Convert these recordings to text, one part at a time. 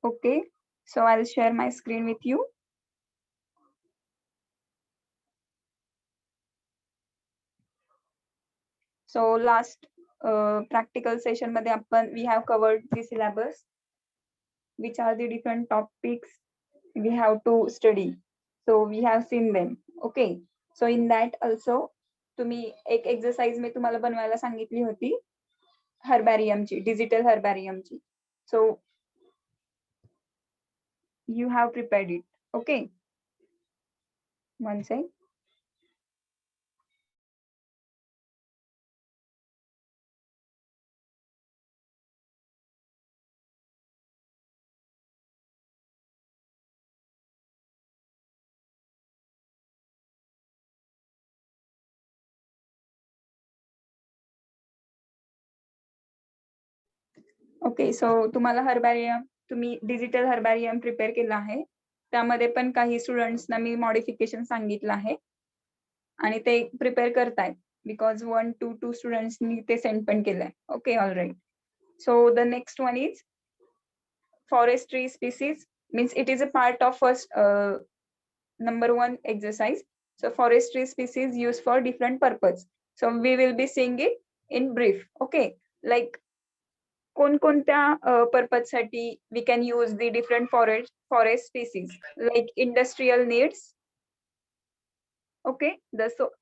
Okay, so I'll share my screen with you. So last practical session मध्ये आपण we have covered the syllabus, which are the different topics we have to study. So we have seen them. Okay, so in that also तुम्ही एक exercise मी तुम्हाला बनवायला सांगितली होती हर्बॅरियमची, digital हर्बॅरियमची. So you have prepared it. Okay, one sec. Okay, so तुम्हाला herbarium, तुम्ही डिजिटल हर्बॅरियम प्रिपेअर केला आहे. त्यामध्ये पण काही स्टुडंट्सना मी मॉडिफिकेशन सांगितलं आहे आणि ते प्रिपेअर करतायत बिकॉज 1 to 2 स्टुडंट्सनी ते सेंड पण केलंय. Okay, all right. So the next one is forestry species, means it is a part of first number 1 exercise. So forestry species used for different purpose. So we will be seeing it in brief. Okay, like कोणकोणत्या purpose साठी we can use the different forest species, like industrial needs, okay,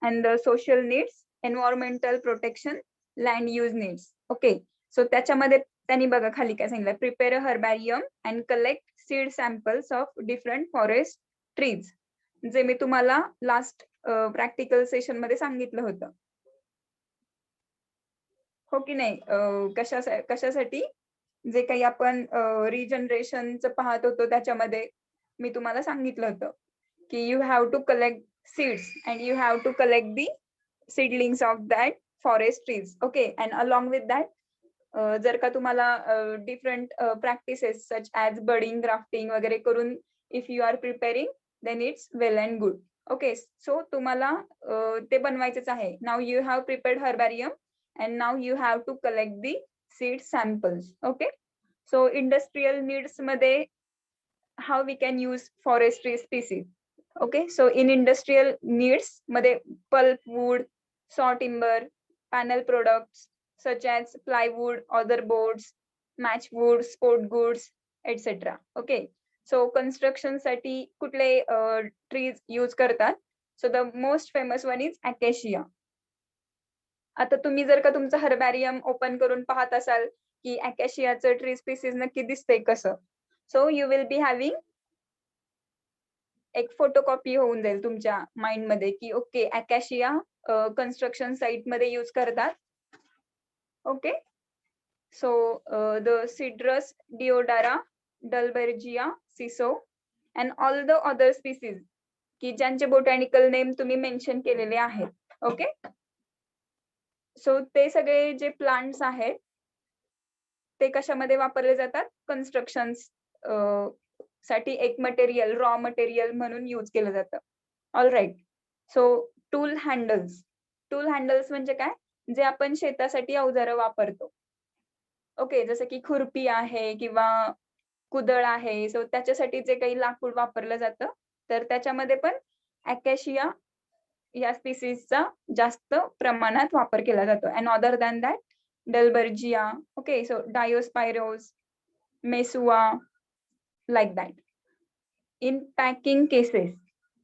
and the social needs, environmental protection, land use needs. Okay, so त्याच्यामध्ये त्यांनी बघा खाली काय सांगितलं, prepare a herbarium and collect seed samples of different forest trees, जे मी तुम्हाला last practical session मध्ये सांगितलं होतं. हो की नाही, कशासाठी, जे काही आपण रिजनरेशनचं पाहत होतो त्याच्यामध्ये मी तुम्हाला सांगितलं होतं की you have to collect seeds and you have to collect the seedlings of that forest trees. Okay, and along with that जर का तुम्हाला different practices such as budding, grafting वगैरे करून if you are preparing then it's well and good. Okay, so तुम्हाला ते बनवायचंच आहे. Now you have prepared herbarium and now you have to collect the seed samples. Okay, so industrial needs मध्ये how we can use forestry species. Okay, so in industrial needs मध्ये pulp wood, saw timber, panel products such as plywood, other boards, matchwood, sport goods, etc. Okay, so construction साठी कुठले trees use करतात? So the most famous one is acacia. आता तुम्ही जर का तुमचं हर्बॅरियम open करून पाहत असाल की अकॅशियाचं ट्री स्पीसीज नक्की दिसतंय कसं, so you will be having एक फोटोकॉपी होऊन जाईल तुमच्या माइंड मध्ये की ओके अकॅशिया कन्स्ट्रक्शन साइट मध्ये यूज करतात. Okay, so the cedrus deodara, dalbergia, sissoo and all the other species की ज्यांचे बोटॅनिकल नेम तुम्ही मेन्शन केलेले आहेत. ओके, सो ते सगळे जे प्लांट्स आहेत ते कशामध्ये वापरले जातात, कन्स्ट्रक्शन साठी एक मटेरियल, रॉ मटेरियल म्हणून यूज केलं जातं. All right. So tool handles, tool handles म्हणजे काय, जे आपण शेतासाठी अवजारं वापरतो. ओके, जसं की खुरपी आहे किंवा कुदळ आहे, सो त्याच्यासाठी जे काही लाकूड वापरलं जातं तर त्याच्यामध्ये पण अकॅशिया या स्पीसीजचा जास्त प्रमाणात वापर केला जातो. And other than that dalbergia, okay, so diospyros, mesua, like that. In packing cases,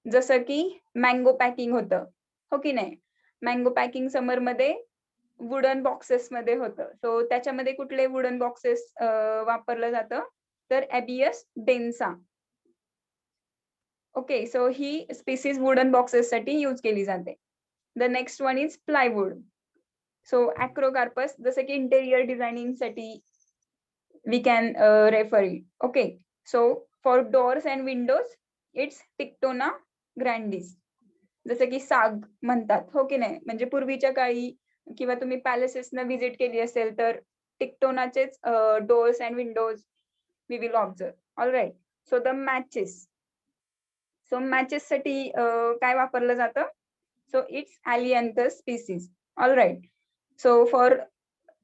जसं की मँगो पॅकिंग होतं, हो की नाही, मँगो पॅकिंग समर मध्ये वुडन बॉक्सेस मध्ये होतं. सो त्याच्यामध्ये कुठले वुडन बॉक्सेस वापरलं जातं, तर एबियस डेन्सा. ओके, सो ही स्पीसीज वुडन बॉक्सेस साठी यूज केली जाते. The next one is plywood. So acrocarpus, जसं की इंटेरियर डिझायनिंग साठी we can refer it. Okay, so for doors and windows it's tectona grandis, जसं की साग म्हणतात, हो की नाही, म्हणजे पूर्वीच्या काळी किंवा तुम्ही पॅलेसेसना व्हिजिट केली असेल तर टिक्टोनाचेच doors and windows we will observe. All right. So the matches, so matches साठी काय वापरलं जातं, so it's ailanthus species. All right. So for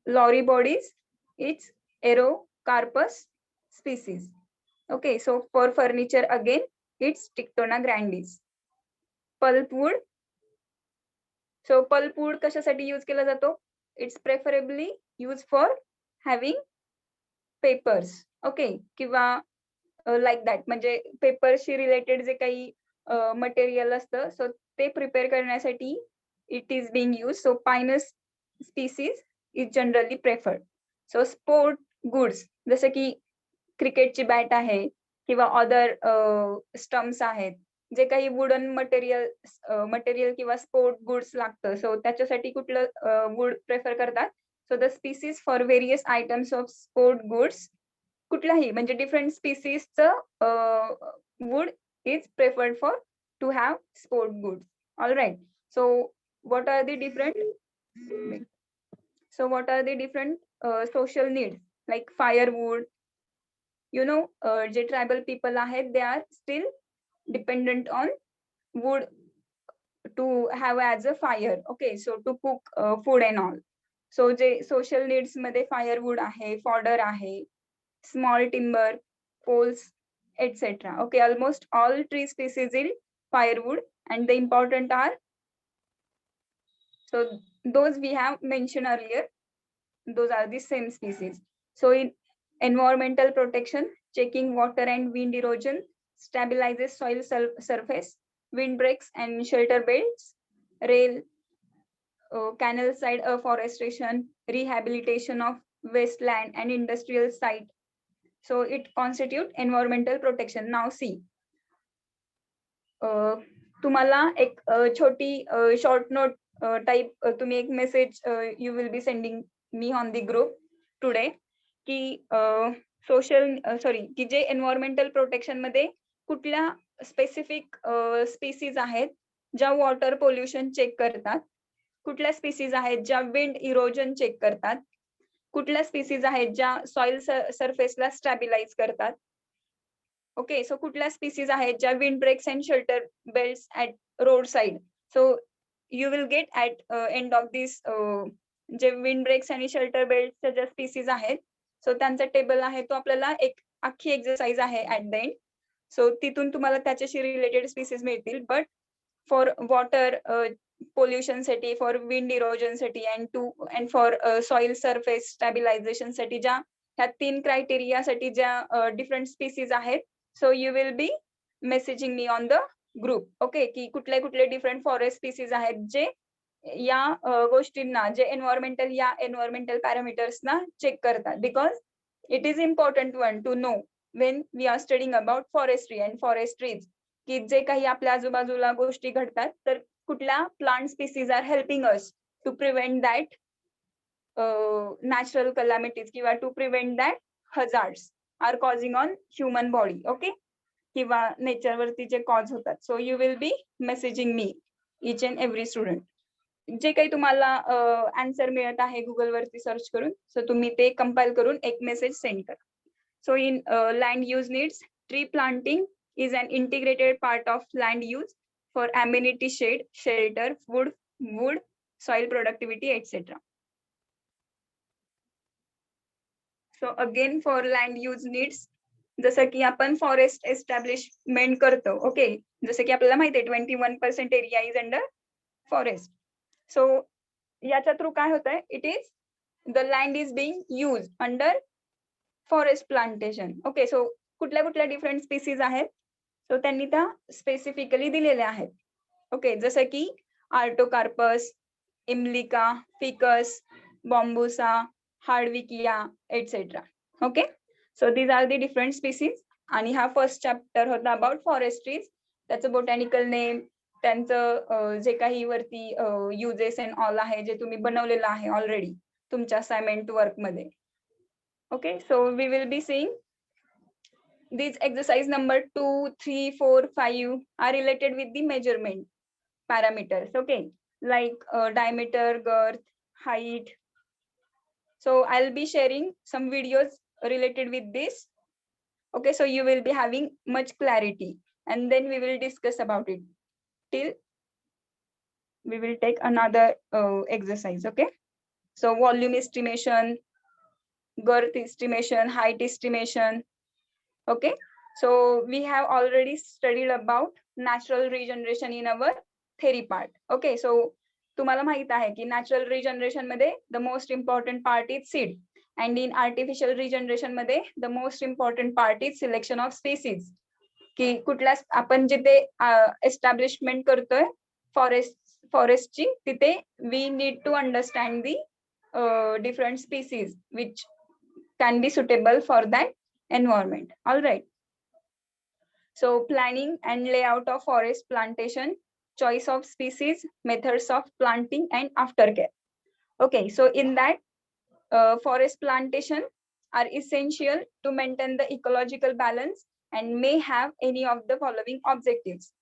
lorry bodies it's acrocarpus species. Okay, so for furniture again, it's Tictona grandis. Pulpwood. So pulpwood कशासाठी use केला जातो? It's preferably used for having papers. Okay, किंवा like that, म्हणजे पेपरशी related जे काही material असतं, सो ते prepare करण्यासाठी it is being use. So Pinus species is generally preferred. So sport goods जसं की क्रिकेटची बॅट आहे किंवा अदर स्टम्प्स आहेत, जे काही वुडन मटेरियल किंवा स्पोर्ट गुड्स लागतं, सो त्याच्यासाठी कुठलं वूड प्रेफर करतात? So the species for various items of sport goods, कुठलाही म्हणजे डिफरंट स्पीसीजचं wood is preferred for to have sport goods. All right. So what are the different what are the different social needs like firewood? J tribal people आहेत, they are still dependent on wood to have as a fire. Okay, so to cook food and all. So J social needs मध्ये firewood आहे, fodder आहे, small timber, poles, etc. Okay, almost all tree species in firewood, and the important are, so those we have mentioned earlier, those are the same species. So in environmental protection, checking water and wind erosion, stabilizes soil surface, windbreaks and shelter belts, rail, canal side afforestation, rehabilitation of wasteland and industrial site. So it constitute environmental protection. Now see, तुम्हाला एक छोटी short note type तुम्ही एक message you will be sending me on the group today, की की जे environmental protection मध्ये कुठल्या specific species आहेत ज्या वॉटर पोल्युशन चेक करतात, कुठल्या स्पीसीज आहेत ज्या विंड इरोजन चेक करतात, कुठल्या स्पीसीज आहेत ज्या सॉइल सरफेसला स्टॅबिलाइज करतात. ओके, सो कुठल्या स्पीसीज आहेत ज्या wind breaks and shelter belts at road side. So you will get at end of this जे विंड ब्रेक्स आणि शेल्टर बेल्टच्या ज्या स्पीसीज आहेत, सो त्यांचा टेबल आहे, तो आपल्याला एक अख्खी एक्सरसाइज आहे ऍट द एंड. सो तिथून तुम्हाला त्याच्याशी रिलेटेड स्पीसीज मिळतील. बट फॉर वॉटर पोल्युशन साठी, फॉर विंड इरोजन साठी, and for soil surface stabilisation साठी, ज्या ह्या 3 क्रायटेरिया साठी ज्या डिफरंट स्पीसीज आहेत, सो you will be messaging me on the group. Okay, की कुठले कुठले डिफरंट फॉरेस्ट स्पीसीज आहेत जे या गोष्टींना, जे एन्व्हायरमेंटल पॅरामीटर्सना चेक करतात. Because it is important one to know when we are studying about forestry and forestries, की जे काही आपल्या आजूबाजूला गोष्टी घडतात, तर कुठल्या plant species are helping us to prevent that natural calamities किंवा to prevent that hazards are causing on human body. Okay, किंवा नेचरवरती जे कॉज होतात. So you will be messaging me each and every student. जे काही तुम्हाला answer मिळत आहे Google वरती सर्च करून, सो तुम्ही ते कंपाइल करून एक मेसेज सेंड करा. So in land use needs, tree planting is an integrated part of land use for amenity, shade, shelter, wood, soil productivity, etc. So again for land use needs, जसं की आपण forest establishment करतो. Okay, जसं की आपल्याला माहिती आहे 21% area is under forest. So याच्या थ्रू काय होतंय, it is the land is being use under forest plantation. Okay, so कुठल्या कुठल्या डिफरंट स्पीसीज आहेत, सो त्यांनी त्या स्पेसिफिकली दिलेल्या आहेत. ओके, जसं की artocarpus, emblica, ficus, bambusa, hardwickia, etcetera. Okay, so these are the different species. आणि हा फर्स्ट चॅप्टर होता अबाउट फॉरेस्ट्रीज, त्याचं बोटॅनिकल नेम, त्यांचं जे काही वरती युजेस अँड ऑल आहे, जे तुम्ही बनवलेलं आहे ऑलरेडी तुमच्या असाइनमेंट वर्क मध्ये. Okay, so we will be seeing these exercise number 2, 3, 4, 5 are related with the measurement parameters. Okay, like diameter, girth, height. So I'll be sharing some videos related with this. Okay, so you will be having much clarity, and then we will discuss about it till we will take another exercise. Okay, so volume estimation, girth estimation, height estimation. Okay, So we have already studied about natural regeneration in our theory part. Okay, so तुम्हाला माहित आहे की natural regeneration मध्ये the most important part is seed and in artificial regeneration मध्ये the most important part is selection of species. की कुठल्या आपण जिथे एस्टॅब्लिशमेंट करतोय फॉरेस्टची तिथे we need to understand the different species which can be suitable for that environment. All right. So planning and layout of forest plantation, choice of species, methods of planting and aftercare. Okay, so in that forest plantation are essential to maintain the ecological balance and may have any of the following objectives.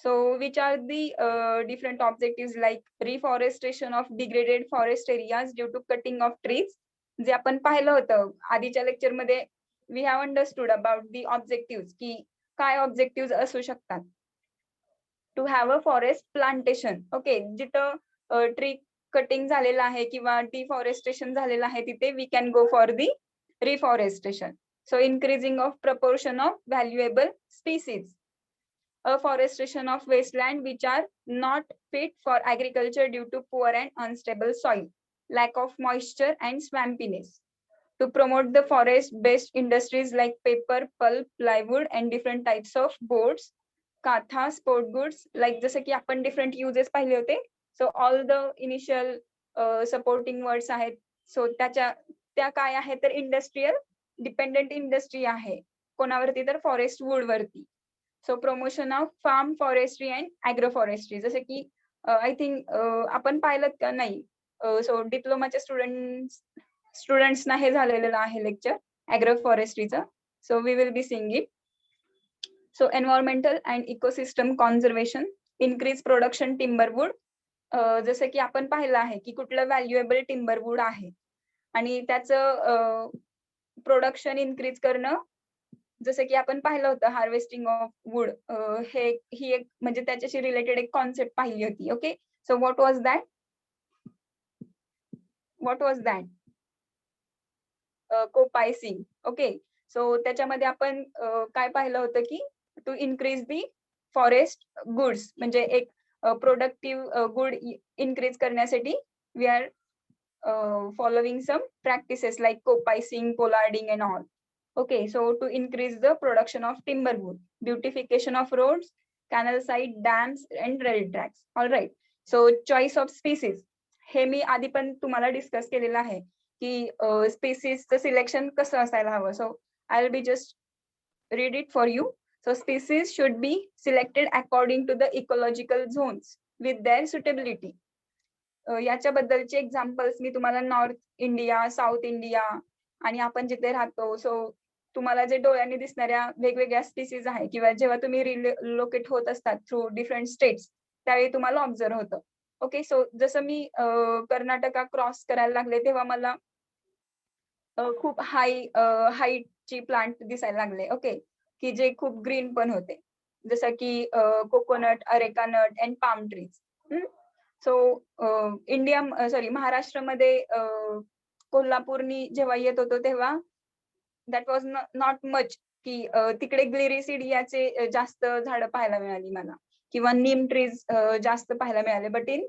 So which are the different objectives like reforestation of degraded forest areas due to cutting of trees. जे आपण पाहिलं होतं आधीच्या lecture मध्ये we have understood about the objectives की काय objective असू शकतात. To have a forest plantation. Okay, जिथं ट्री कटिंग झालेलं आहे किंवा डिफॉरेस्टेशन झालेलं आहे तिथे we can go for the reforestation. So increasing of proportion of valuable species. Afforestation of wasteland which are not fit for agriculture due to poor and unstable soil, lack of moisture and swampiness. To promote the forest-based industries like paper, pulp, plywood, and different types of boards, katha, sport goods, like जसं की आपण different uses पाहिले होते. So all the initial supporting words आहेत. So त्या काय आहे तर इंडस्ट्रियल डिपेंडेंट इंडस्ट्री आहे. कोणावरती तर फॉरेस्ट वूड वरती. So promotion of farm forestry and agroforestry. जसं की आय थिंक आपण पाहिलं का नाही. सो डिप्लोमाच्या स्टुडंट्सना हे झालेलं आहे लेक्चर ॲग्रोफॉरेस्ट्रीचं. So we will be seeing it. So environmental and ecosystem conservation, increase production timber wood. जसं की आपण पाहिलं आहे की कुठलं व्हॅल्युएबल टिम्बरवूड आहे आणि त्याचं प्रोडक्शन इन्क्रीज करणं. जसं की आपण पाहिलं होतं हार्वेस्टिंग ऑफ वूड, ही एक म्हणजे त्याच्याशी रिलेटेड एक कॉन्सेप्ट पाहिली होती. Okay, so what was that? Coppicing. Okay, so त्याच्यामध्ये आपण काय पाहिलं होतं की to increase the forest goods, म्हणजे एक प्रोडक्टिव्ह गुड इन्क्रीज करण्यासाठी we are following some practices like copicing, pollarding and all. Okay, so to increase the production of timber wood, beautification of roads, canal side, dams and rail tracks. All right, so choice of species. हे मी आधी पण तुम्हाला discuss केलेलं आहे की स्पीसीजचं selection कसं असायला हवं. So I will be just read it for you. So species should be selected according to the ecological zones with their suitability. याच्याबद्दलचे एक्झाम्पल्स मी तुम्हाला नॉर्थ इंडिया, साऊथ इंडिया आणि आपण जिथे राहतो, सो तुम्हाला जे डोळ्यांनी दिसणाऱ्या वेगवेगळ्या स्पीसीज आहे किंवा जेव्हा तुम्ही रिलोकेट होत असतात थ्रू डिफरंट स्टेट्स त्यावेळी तुम्हाला ऑब्झर्व होतं. ओके, सो जसं मी कर्नाटका क्रॉस करायला लागले तेव्हा मला खूप हाईटची प्लांट दिसायला लागले. ओके, की जे खूप ग्रीन पण होते, जसं की coconut, areca nut and palm trees. So महाराष्ट्रामध्ये कोल्हापूरनी जेव्हा येत होतो तेव्हा दॅट वॉज नॉट मच की तिकडे ग्लिरिसिडियाचे जास्त झाडं पाहायला मिळाली मला किंवा नीम ट्रीज जास्त पाहायला मिळाले. बट इन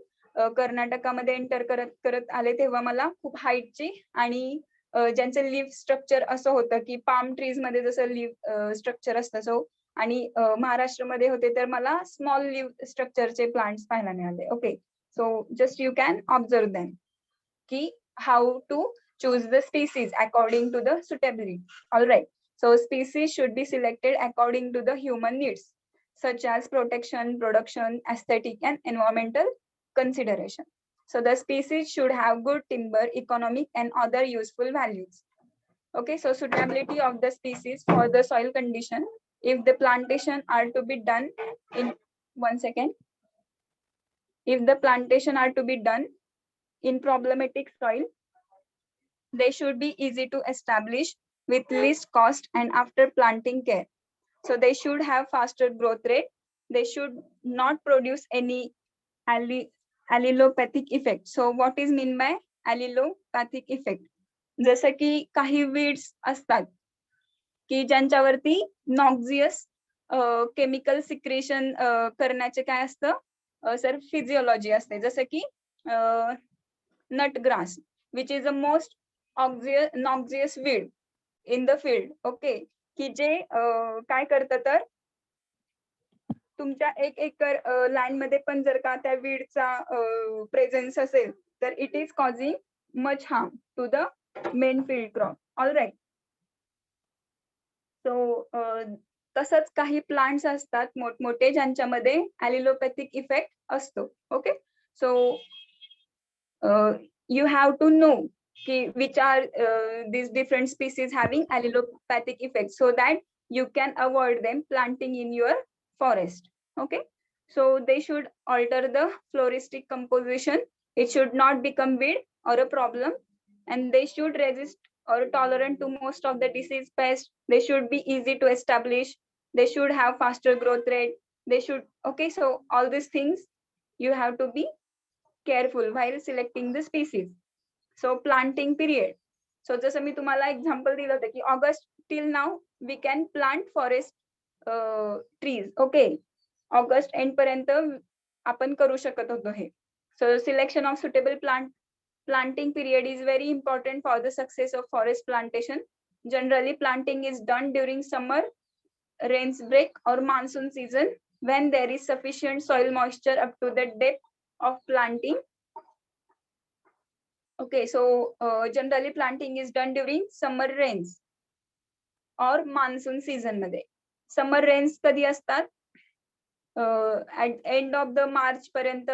कर्नाटकामध्ये एंटर करत आले तेव्हा मला खूप हाईटची आणि ज्यांचं लिव्ह स्ट्रक्चर असं होतं की पाम ट्रीज मध्ये जसं लिव्ह स्ट्रक्चर असतं, सो आणि महाराष्ट्रामध्ये होते तर मला स्मॉल लिव्ह स्ट्रक्चरचे प्लांट्स पाहायला मिळाले. Okay, so just you can observe them ki how to choose the species according to the suitability. All right, so species should be selected according to the human needs such as protection, production, aesthetic and environmental consideration. So the species should have good timber, economic and other useful values. Okay, so suitability of the species for the soil condition. If the plantation are to be done in 1 second. If the plantation are to be done in problematic soil, they should be easy to establish with least cost and after planting care. So they should have faster growth rate. They should not produce any allelopathic effect. So what is mean by allelopathic effect? जसं की काही weeds असतात की ज्यांच्यावरती नॉक्झियस chemical secretion करण्याचे काय असतं sir physiology असते, जसं की nut grass which is the most noxious weed in the field. Okay, की जे काय करतं तर तुमच्या 1 एकर लँड मध्ये पण जर का त्या वीडचा प्रेझेन्स असेल तर it is causing much harm to the main field crop. All right. So तसंच काही प्लांट्स असतात मोठमोठे ज्यांच्यामध्ये ॲलिलोपॅथिक इफेक्ट असतो. Okay, so you have to know which are these different species having allelopathic effects so that you can avoid them planting in your forest. Okay, so they should alter the floristic composition. It should not become weed or a problem, and they should resist or tolerant to most of the disease pests. They should be easy to establish. They should have faster growth rate. They should, okay, so all these things you have to be careful while selecting the species. So planting period. So जसं मी तुम्हाला example दिलं होतं की August till now we can plant forest trees. Okay, August end पर्यंत आपण करू शकत होतो हे. So selection of suitable planting period is very important for the success of forest plantation. Generally planting is done during summer, rains break or monsoon season when there is sufficient soil moisture up to the depth of planting. Okay, so generally planting is done during summer rains or monsoon season मध्ये. Summer rains कधी असतात? At end of the March पर्यंत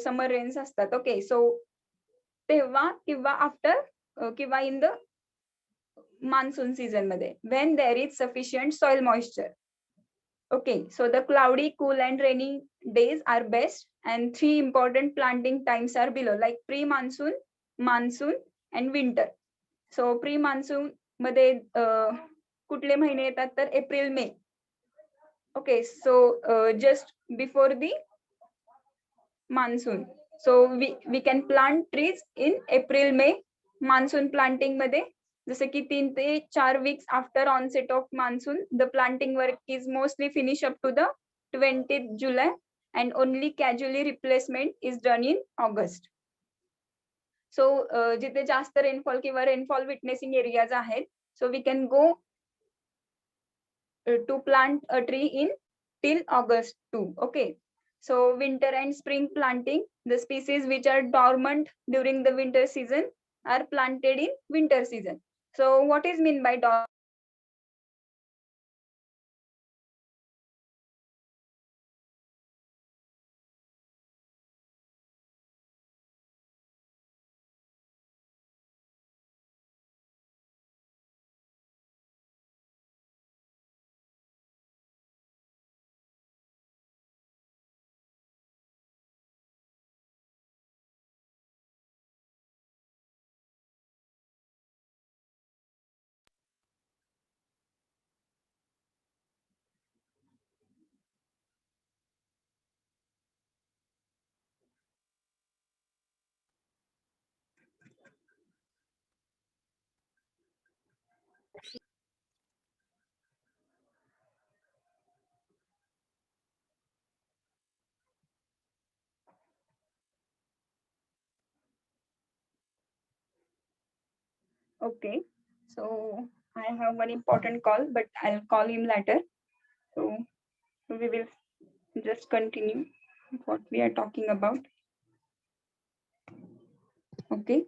summer rains असतात. Okay, so तेव्हा किंवा after किंवा in the monsoon season मध्ये when there is sufficient soil moisture. Okay, so the cloudy, cool and rainy days are best, and 3 important planting times are below, like pre-monsoon, monsoon and winter. So pre-monsoon मध्ये कुठले महिने येतात तर April May. Okay, so just before the monsoon. So we can plant trees in April, May. Monsoon planting मध्ये जसं की 3 ते 4 weeks after onset of monsoon, the planting work is mostly finished up to the 20th July, and only casually replacement is done in August. So जिथे जास्त rainfall किंवा rainfall witnessing areas आहेत, so we can go to plant a tree in till August too. Okay, so winter and spring planting, the species which are dormant during the winter season are planted in winter season. So what is mean by dormant? Okay, so I have one important call, but I'll call him later. So we will just continue what we are talking about. Okay,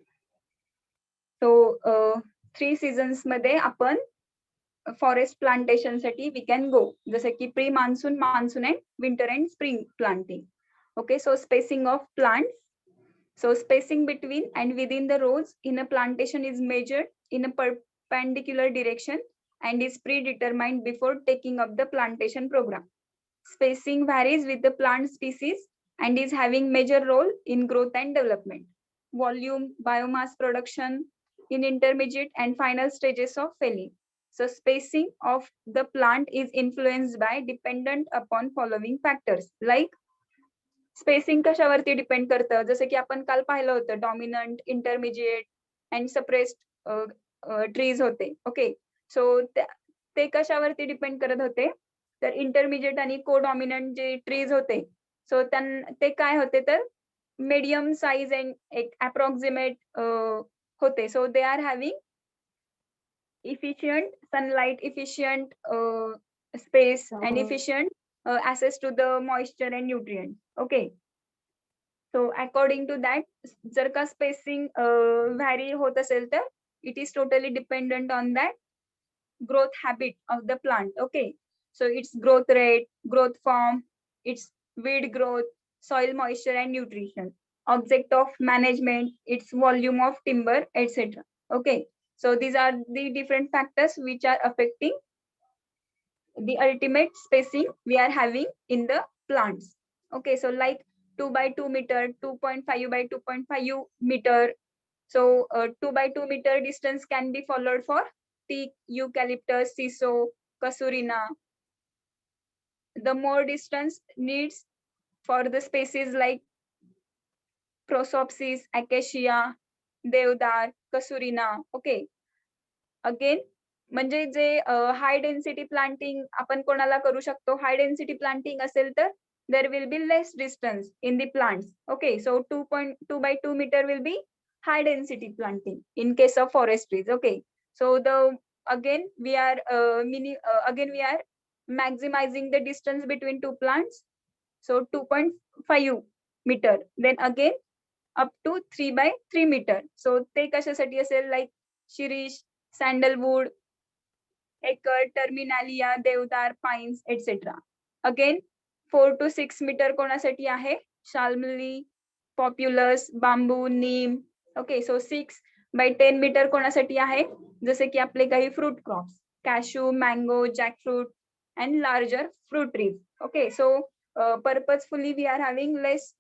so 3 seasons मध्ये आपण forest plantation साठी we can गो, जसं की pre monsoon, monsoon and winter and spring planting. Okay, so spacing of plants. So spacing between and within the rows in a plantation is measured in a perpendicular direction and is predetermined before taking up the plantation program. Spacing varies with the plant species and is having major role in growth and development, volume, biomass production in intermediate and final stages of felling. So spacing of the plant is influenced by dependent upon following factors like spacing कशावरती depend करतं, जसं की आपण काल पाहिलं होतं dominant, intermediate and suppressed trees होते. Okay, so ते कशावरती डिपेंड करत होते, तर इंटरमिजिएट आणि कोडॉमिनंट जे ट्रीज होते, सो ते काय होते तर मीडियम साइज अँड एक अप्रॉक्सिमेट होते. So they are having efficient sunlight, efficient space, and efficient access to the moisture and nutrients. Okay. So according to that, जर का spacing vary होत असेल तर it is totally dependent on that growth habit of the plant. Okay. So its growth rate, growth form, its weed growth, soil moisture and nutrition, object of management, its volume of timber, etc. Okay. So these are the different factors which are affecting the ultimate spacing we are having in the plants. Okay, so like 2 by 2 meter, 2.5 by 2.5 meter. So 2 by 2 meter distance can be followed for teak, eucalyptus, siso, casurina. The more distance needs for the species like prosopis, acacia, deodar, casurina. Okay. Again म्हणजे जे high density planting आपण कोणाला करू शकतो, high density planting असेल तर there will be less distance in the plants. Okay, so 2.2 by 2 meter will be high density planting in case of forestries. Okay, so again we are maximizing the distance between two plants, so 2.5 meter, then again up to 3 by 3 meter. So ते कशासाठी असेल, like Shirish, sandalwood, acre, terminalia, deodar, pines, etc. Again 4 to 6 meter कोणासाठी आहे, shalmali, populus, bamboo, neem. Okay, so 6 by 10 meter कोणासाठी आहे, जसे की आपले काही fruit crops, cashew, mango, jackfruit and larger fruit trees. Okay, so purposefully we are having less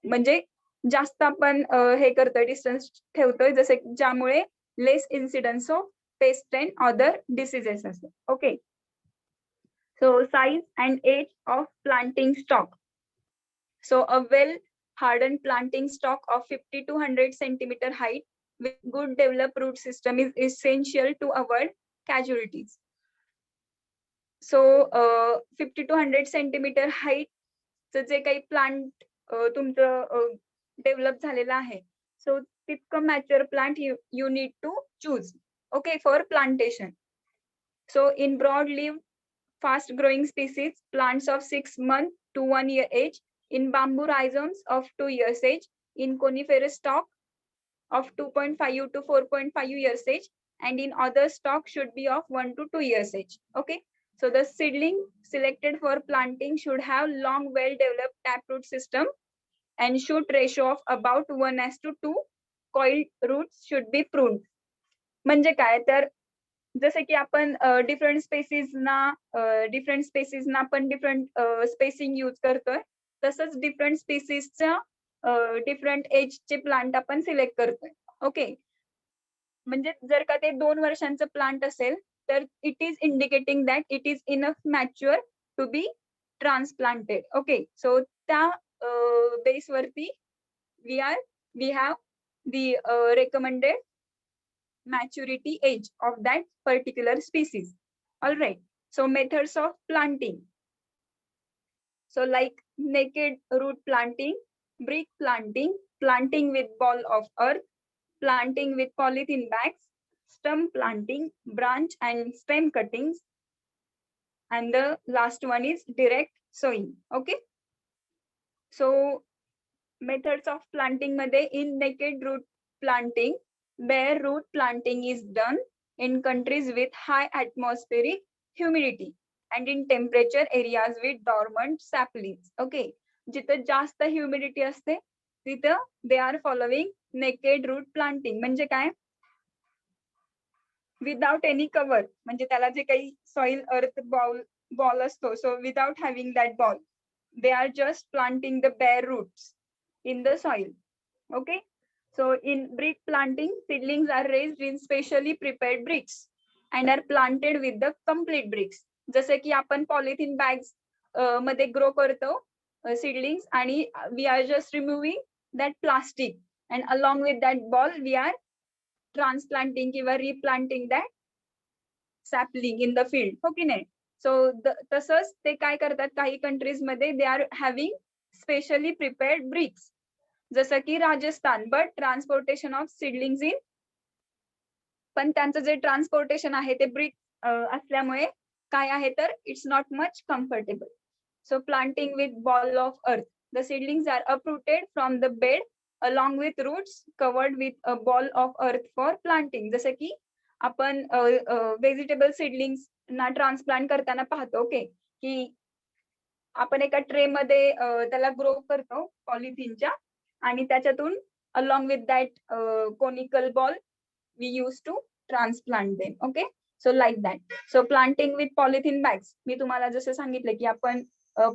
म्हणजे जास्त आपण हे करतोय, डिस्टन्स ठेवतोय, जसे ज्यामुळे less incidence of pest and other diseases. Okay. So size and age of planting stock. So a well hardened planting stock of 50 to 100 centimeter height with good developed root system is essential to avoid casualties. So 50 to 100 centimeter height जे काही plant तुमचं develop झालेलं आहे, सो तितकं mature plant you need to choose, okay, for plantation. So in broad-leaf, fast-growing species, plants of 6 months to 1 year age, in bamboo rhizomes of 2 years age, in coniferous stock of 2.5 to 4.5 years age, and in other stock should be of 1 to 2 years age. Okay. So the seedling selected for planting should have long, well-developed taproot system and shoot ratio of about 1:2. Coiled roots should be pruned. म्हणजे काय तर जसे की आपण different स्पेसीजना आपण different spacing use करतोय, तसंच different स्पेसीसच्या डिफरंट एजचे प्लांट आपण सिलेक्ट करतोय. ओके, म्हणजे जर का ते 2 वर्षांचं प्लांट असेल तर it is indicating that it is enough mature to be transplanted. Okay, so त्या बेसवरती we have the recommended maturity age of that particular species. All right. So methods of planting. So like naked root planting, brick planting, planting with ball of earth, planting with polythene bags, stump planting, branch and stem cuttings, and the last one is direct sowing. Okay. So methods of planting मध्ये in naked root planting, bare root planting is done in countries with high atmospheric humidity and in temperature areas with dormant saplings. Okay, जिथं जास्त humidity असते तिथं they are following naked root planting. म्हणजे काय, without any cover, म्हणजे त्याला जे काही soil अर्थ ball असतो, so without having that ball they are just planting the bare roots in the soil. Okay, so in brick planting, seedlings are raised in specially prepared bricks and are planted with the complete bricks. जसे की आपण polythene bags मध्ये grow करतो seedlings, आणि we are just removing that plastic and along with that ball we are transplanting किंवा replanting that sapling in the field, हो की नाही. सो तसंच ते काय करतात काही कंट्रीज मध्ये, they are having specially prepared bricks, जसं की Rajasthan, but transportation of seedlings in, पण त्यांचं जे ट्रान्सपोर्टेशन आहे ते ब्रिक असल्यामुळे काय आहे तर it's not much comfortable. So planting with ball of earth, the seedlings are uprooted from the bed along with roots covered with a ball of earth for planting. जसं की आपण व्हेजिटेबल सीडलिंग्स ना transplant करताना पाहतो, okay, की आपण एका tray मध्ये त्याला ग्रो करतो पॉलिथिनच्या, आणि त्याच्यातून along with that conical ball we used to transplant them. Okay, so like that. So planting with polythene bags, मी तुम्हाला जसं सांगितलं की आपण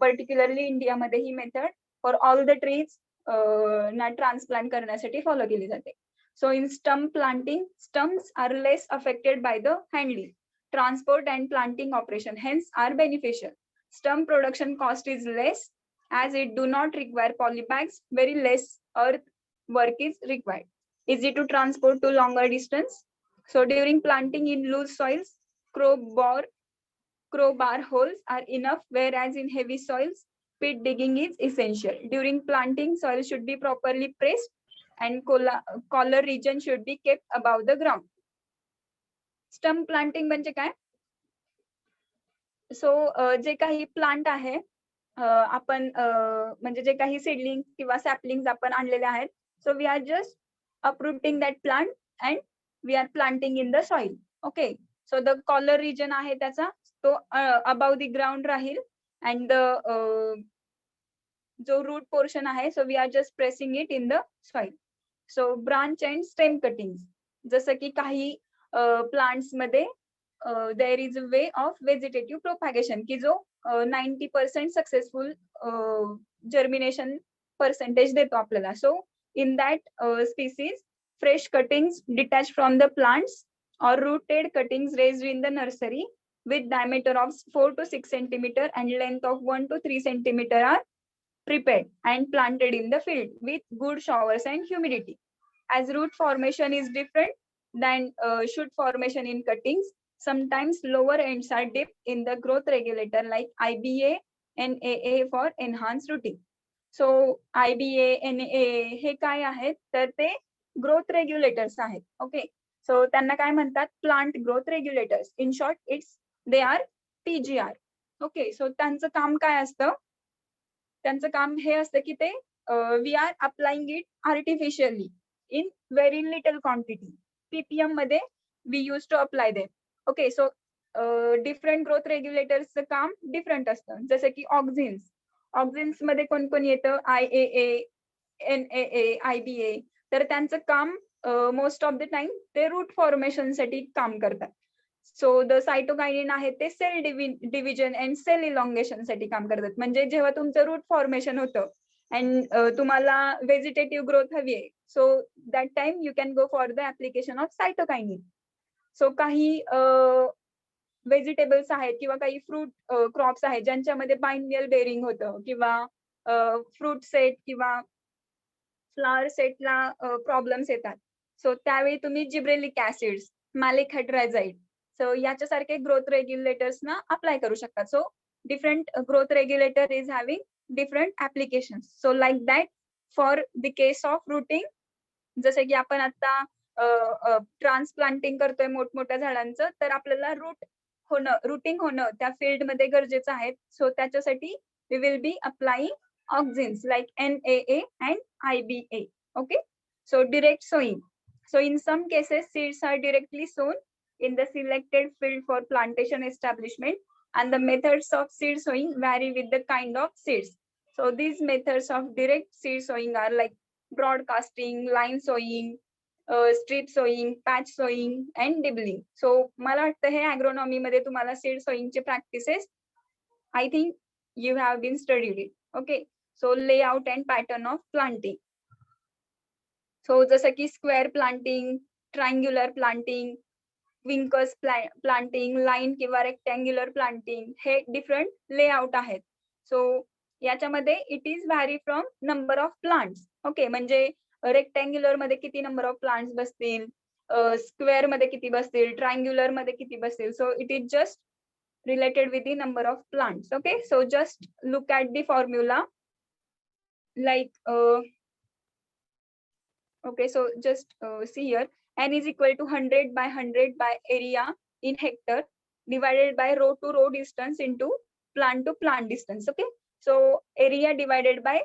पर्टिक्युलरली इंडियामध्ये ही method for all the trees ना ट्रान्सप्लांट करण्यासाठी फॉलो केली जाते. So in stump planting, stumps are less affected by the handling, transport and planting operation, hence are beneficial. Stump production cost is less as it do not require polybags, very less earth work is required. Easy to transport to longer distance. So during planting in loose soils, crowbar holes are enough, whereas in heavy soils, pit digging is essential. During planting, soil should be properly pressed and collar region should be kept above the ground. Stump planting म्हणजे काय? सो जे काही plant आहे, आपण म्हणजे जे काही seedling किंवा sapling आपण आणलेले आहेत, so we are just uprooting that plant and we are planting in the soil. Okay, so the collar region आहे त्याचा तो above the ground राहील, and the जो रूट पोर्शन आहे, so we are just pressing it in the soil. So branch and stem cutting, जसं की काही plants मध्ये there is a way of vegetative propagation, की जो 90% सक्सेसफुल जर्मिनेशन पर्सेंटेज देतो आपल्याला. सो in that species, fresh cuttings detached from the plants or rooted cuttings raised in the nursery with diameter of 4 to 6 centimeter and length of 1 to 3 centimeter are prepared and planted in the field with good showers and humidity. As root formation is different than shoot formation in cuttings, sometimes lower ends are dipped in the growth regulator like IBA and AA for enhanced rooting. So IBA, NA हे काय आहेत तर ते growth regulators आहेत. Okay, so त्यांना काय म्हणतात? Plant growth regulators. In short it's they are PGR. Okay, so त्यांचं काम काय असतं? त्यांचं काम हे असतं की ते we are applying it artificially in very little quantity. PPM मध्ये we use to apply them. Okay, so different growth रेग्युलेटर्सचं काम डिफरंट असतं. जसं की ऑक्झिन्स, ऑक्झिन्स मध्ये कोण कोण येतं? IAA, NAA, IBA. तर त्यांचं काम मोस्ट ऑफ द टाइम ते रूट फॉर्मेशन साठी काम करतात. सो द सायटोकायनिन आहे ते cell division and cell elongation साठी काम करतात. म्हणजे जेव्हा तुमचं रूट फॉर्मेशन होतं अँड तुम्हाला व्हेजिटेटिव्ह ग्रोथ हवी आहे, so that time you can go for the application of cytokinin. So काही व्हेजिटेबल्स आहेत किंवा काही फ्रूट क्रॉप्स आहेत ज्यांच्यामध्ये बायनियल बेरिंग होतं, किंवा फ्रूट सेट किंवा फ्लावर सेटला प्रॉब्लेम्स येतात. सो त्यावेळी तुम्ही जिब्रेलिक ऍसिड्स, मॅलिक हायड्राझाइड, सो याच्यासारखे ग्रोथ रेग्युलेटर्स ना अप्लाय करू शकतात. सो different growth regulator is having different applications. So like that for the case of routing, जसं की आपण आता ट्रान्सप्लांटिंग करतोय मोठमोठ्या झाडांचं, तर आपल्याला रुटिंग होणं त्या फील्डमध्ये गरजेचं आहे. सो त्याच्यासाठी we will be applying auxins like NAA and IBA. Okay, so direct sowing. So in some cases, seeds are directly sown in the selected field for plantation establishment, and the methods of seed sowing vary with the kind of seeds. So these methods of direct seed sowing are like broadcasting, line sowing, strip sowing, patch sowing, and dibbling. So मला वाटतं हे agronomy मध्ये तुम्हाला seed सोईंगचे practices, I think you have been studied it. Okay, so layout and pattern of planting. So जसं की square planting, triangular planting, quincunx planting, line किंवा rectangular planting, हे different layout आहेत. सो याच्यामध्ये it is vary from number of plants. Okay, म्हणजे rectangular मध्ये किती number of plants बसतील, स्क्वेअर मध्ये किती बसतील, ट्रायंग्युलर मध्ये किती बसतील. So it is just related with the number of plants. Okay, so just look at the formula like okay, so just see here, n is equal to 100 by 100 by area in hectare divided by row to row distance into plant to plant distance. Okay, so area divided by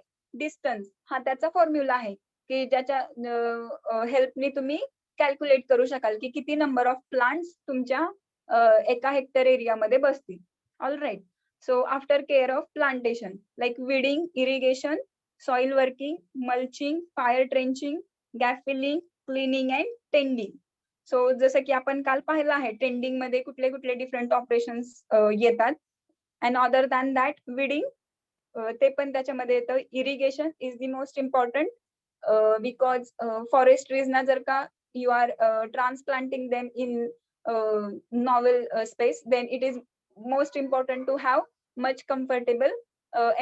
distance हा त्याचा formula आहे की ज्याच्या हेल्पने तुम्ही calculate करू शकाल की किती नंबर ऑफ प्लांट्स तुमच्या एका हेक्टर एरियामध्ये बसतील. All right. So after care of plantation like weeding, irrigation, soil working, mulching, fire trenching, gap filling, cleaning and tending. So जसं की आपण काल पाहिलं आहे टेंडिंग मध्ये कुठले कुठले डिफरंट ऑपरेशन्स येतात. And other than that weeding ते पण त्याच्यामध्ये येतं. Irrigation is the most important because forest ट्रीजना जर का you are transplanting them in novel space, then it is most important to have much comfortable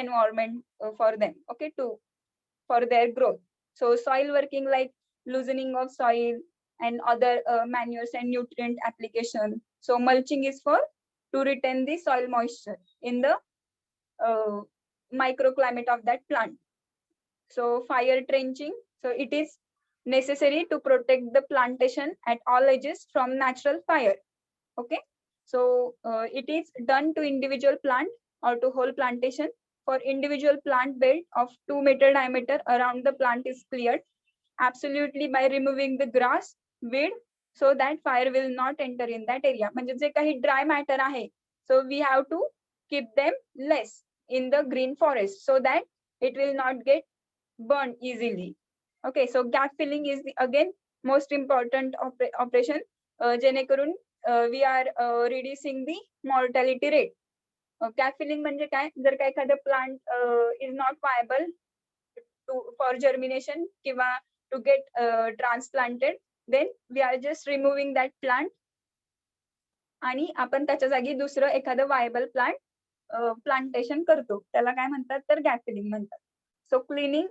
environment for them, okay, for their growth. So soil working like loosening of soil and other manures and nutrient application. So mulching is for to retain the soil moisture in the microclimate of that plant. So fire trenching, so it is necessary to protect the plantation at all ages from natural fire. Okay, so it is done to individual plant or to whole plantation. For individual plant belt of 2 meter diameter around the plant is cleared absolutely by removing the grass, weed, so that fire will not enter in that area. म्हणजे जे काही dry matter आहे, so we have to keep them less in the green forest so that it will not get burned easily. Okay, so gap filling is the again most important operation जेणेकरून we are reducing the mortality rate. Gap filling म्हणजे काय, जर का एखादं plant is not viable for germination किंवा to get transplanted, then we are just removing that plant आणि आपण त्याच्या जागी दुसरं एखादं viable plant plantation करतो. त्याला काय म्हणतात तर gap filling म्हणतात. So cleaning.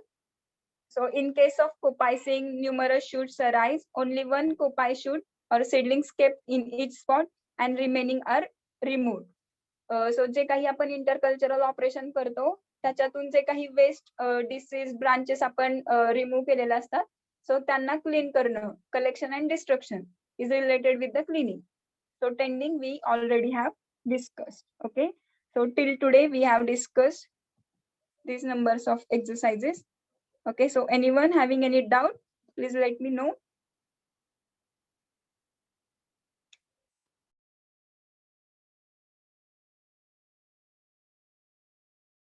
So in case of copaicing, numerous shoots arise. Only one copae shoot or seedlings kept in each spot and remaining are removed. So जे काही आपण इंटरकल्चरल ऑपरेशन करतो त्याच्यातून जे काही वेस्ट डिसीज ब्रांचेस आपण remove केलेले असतात, सो त्यांना clean करणं, collection and destruction is related with the cleaning. So tending we already have discussed. Okay, so till today we have discussed these numbers of exercises. Okay, so anyone having any doubt, please let me know.